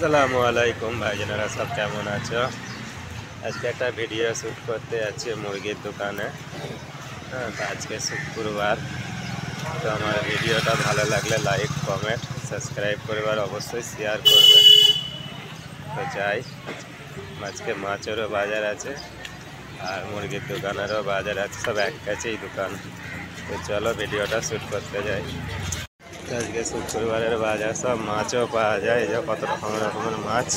আসসালামু আলাইকুম ভাইজানেরা, সব কেমন আছো? আজকে একটা ভিডিও শ্যুট করতে যাচ্ছি মুরগির দোকানে। হ্যাঁ, তো আজকে শুক্রবার। তো আমার ভিডিওটা ভালো লাগলে লাইক, কমেন্ট, সাবস্ক্রাইব করবার অবশ্যই শেয়ার করবেন। তো যাই, আজকে মাছেরও বাজার আছে আর মুরগির দোকানেরও বাজার আছে, সব এক কাছেই দোকান। তো চলো ভিডিওটা শ্যুট করতে যাই। আজকে শুক্রবারের বাজার, সব মাছও পাওয়া যায়, যে কত রকমের মাছ।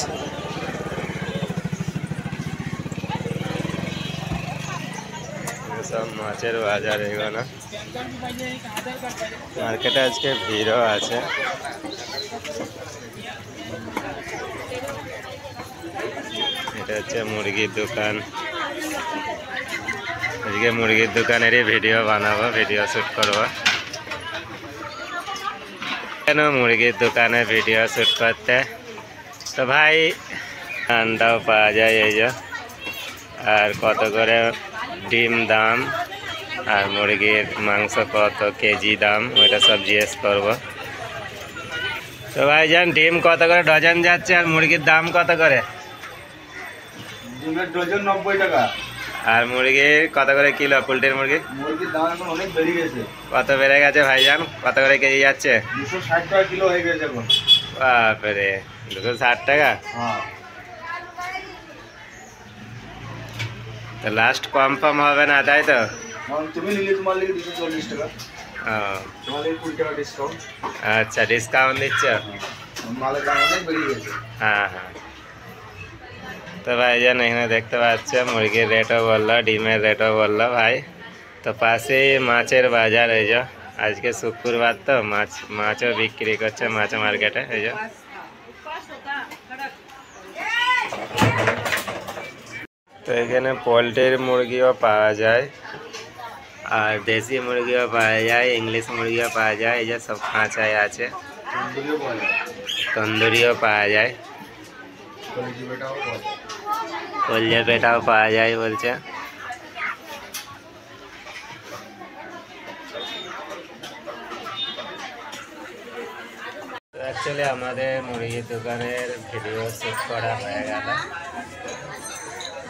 সব মাছের বাজার এগুলো। মার্কেটে আজকে ভিড়ও আছে। এটা হচ্ছে মুরগির দোকান। আজকে মুরগির দোকানেরই ভিডিও বানাবো, ভিডিও শ্যুট করবো। কেন মুরগির দোকানে ভিডিও শ্যুট করতে? তো ভাই আন্ডাও পাওয়া যায় এই যে, আর কত করে ডিম দাম, আর মুরগির মাংস কত কেজি দাম, ওইটা সব জিজ্ঞেস করবো। তো ভাইজান, ডিম কত করে ডজন যাচ্ছে আর মুরগির দাম কত করে? ডিমের ডজন 90 টাকা। আর মুরগি কত করে কিলো? পোলট্রির মুরগির দাম এখন অনেক বেড়ে গেছে। কত বেড়ে গেছে ভাইজান? কত করে কেজি যাচ্ছে? 260 টাকা কিলো হয়ে গেছে এখন। বাপরে, 260 টাকা? হ্যাঁ, তো লাস্ট কম হবে না, তাই তো? তুমি নিলে তোমার লিগে 240 টাকা। ও তোমার লিগে 20 টাকা ডিসকাউন্ট। আচ্ছা, ডিসকাউন্ট দিচ্ছ? মালের দাম অনেক বেড়ে গেছে। হ্যাঁ হ্যাঁ। তো ভাইজান এখানে দেখতে পাচ্ছে মুরগির রেটও বললো, ডিমের রেটও বললো ভাই। তো পাশেই মাছের বাজার, এই যে আজকে শুক্রবার তো মাছও বিক্রি করছে মাছ মার্কেটে। এই যে তো এখানে পোলট্রির মুরগিও পাওয়া যায়, আর দেশি মুরগিও পাওয়া যায়, ইংলিশ মুরগিও পাওয়া যায়। এই যে সব খাঁচায় আছে। তন্দুরিও পাওয়া যায়, কলজে পেটাও পাওয়া যায় বলছে। অ্যাকচুয়ালি আমাদের মুরগির দোকানের ভিডিও শ্যুট করা হয়ে গেল,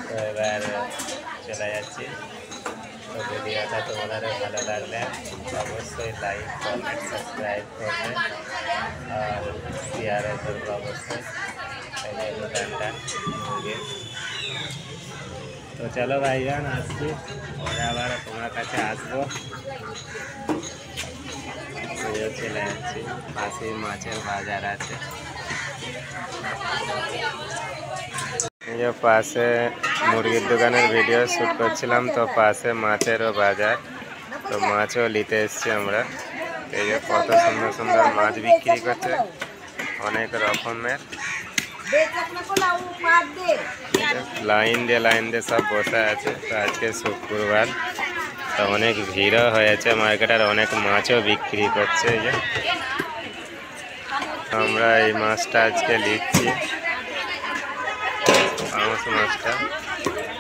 তো এবার চলে যাচ্ছি। তো ভিডিওটা তোমাদের ভালো লাগলে অবশ্যই লাইক, কমেন্ট, সাবস্ক্রাইব করবে আর শেয়ারও করবে অবশ্যই। এই যে দোকানটা মুরগির। তো চলো ভাইজান, আসছি, পরে আবার তোমার কাছে আসবো। চলে যাচ্ছি, পাশেই মাছের বাজার আছে। এই যে পাশে মুরগির দোকানের ভিডিও শ্যুট করছিলাম, তো পাশে মাছেরও বাজার। তো মাছও নিতে এসছি আমরা। এই যে কত সুন্দর সুন্দর মাছ বিক্রি করছে, অনেক রকমের। লাইন দিয়ে সব বসে আছে। তো আজকে শুক্রবার, তো অনেক ভিড়ও হয়েছে মার্কেটে, আর অনেক মাছও বিক্রি করছে। এই যে আমরা এই মাছটা আজকে নিচ্ছি, পাঙাশ মাছটা।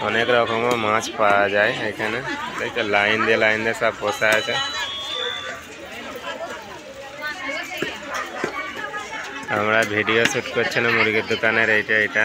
অনেক রকমের মাছ পাওয়া যায় এখানে। দেখো লাইন দিয়ে সব বসে আছে। আমরা ভিডিও শ্যুট করছি না মুরগির দোকানের, এইটা